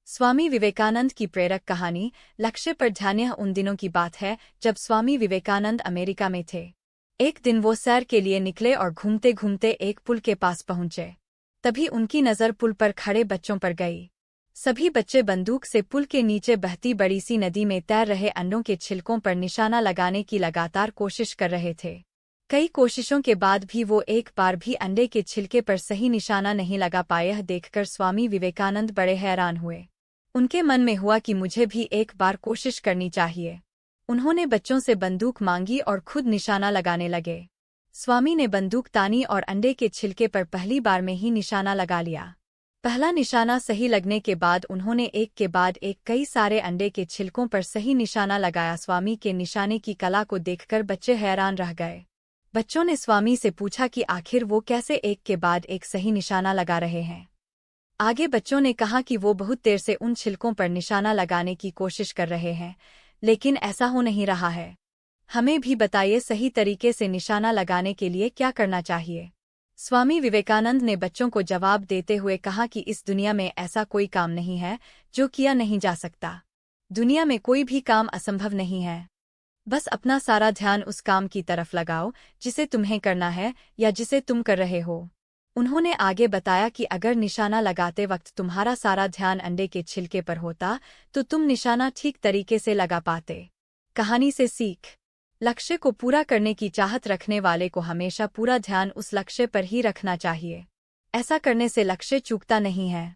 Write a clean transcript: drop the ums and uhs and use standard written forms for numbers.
स्वामी विवेकानंद की प्रेरक कहानी लक्ष्य पर ध्यान। यह उन दिनों की बात है जब स्वामी विवेकानंद अमेरिका में थे। एक दिन वो सैर के लिए निकले और घूमते घूमते एक पुल के पास पहुंचे। तभी उनकी नज़र पुल पर खड़े बच्चों पर गई। सभी बच्चे बंदूक से पुल के नीचे बहती बड़ी सी नदी में तैर रहे अंडों के छिलकों पर निशाना लगाने की लगातार कोशिश कर रहे थे। कई कोशिशों के बाद भी वो एक बार भी अंडे के छिलके पर सही निशाना नहीं लगा पाए। यह देखकर स्वामी विवेकानंद बड़े हैरान हुए। उनके मन में हुआ कि मुझे भी एक बार कोशिश करनी चाहिए। उन्होंने बच्चों से बंदूक मांगी और खुद निशाना लगाने लगे। स्वामी ने बंदूक तानी और अंडे के छिलके पर पहली बार में ही निशाना लगा लिया। पहला निशाना सही लगने के बाद उन्होंने एक के बाद एक कई सारे अंडे के छिलकों पर सही निशाना लगाया। स्वामी के निशाने की कला को देखकर बच्चे हैरान रह गए। बच्चों ने स्वामी से पूछा कि आखिर वो कैसे एक के बाद एक सही निशाना लगा रहे हैं। आगे बच्चों ने कहा कि वो बहुत देर से उन छिलकों पर निशाना लगाने की कोशिश कर रहे हैं, लेकिन ऐसा हो नहीं रहा है। हमें भी बताइए सही तरीके से निशाना लगाने के लिए क्या करना चाहिए। स्वामी विवेकानंद ने बच्चों को जवाब देते हुए कहा कि इस दुनिया में ऐसा कोई काम नहीं है जो किया नहीं जा सकता। दुनिया में कोई भी काम असंभव नहीं है। बस अपना सारा ध्यान उस काम की तरफ लगाओ जिसे तुम्हें करना है या जिसे तुम कर रहे हो। उन्होंने आगे बताया कि अगर निशाना लगाते वक्त तुम्हारा सारा ध्यान अंडे के छिलके पर होता तो तुम निशाना ठीक तरीके से लगा पाते। कहानी से सीख। लक्ष्य को पूरा करने की चाहत रखने वाले को हमेशा पूरा ध्यान उस लक्ष्य पर ही रखना चाहिए। ऐसा करने से लक्ष्य चूकता नहीं है।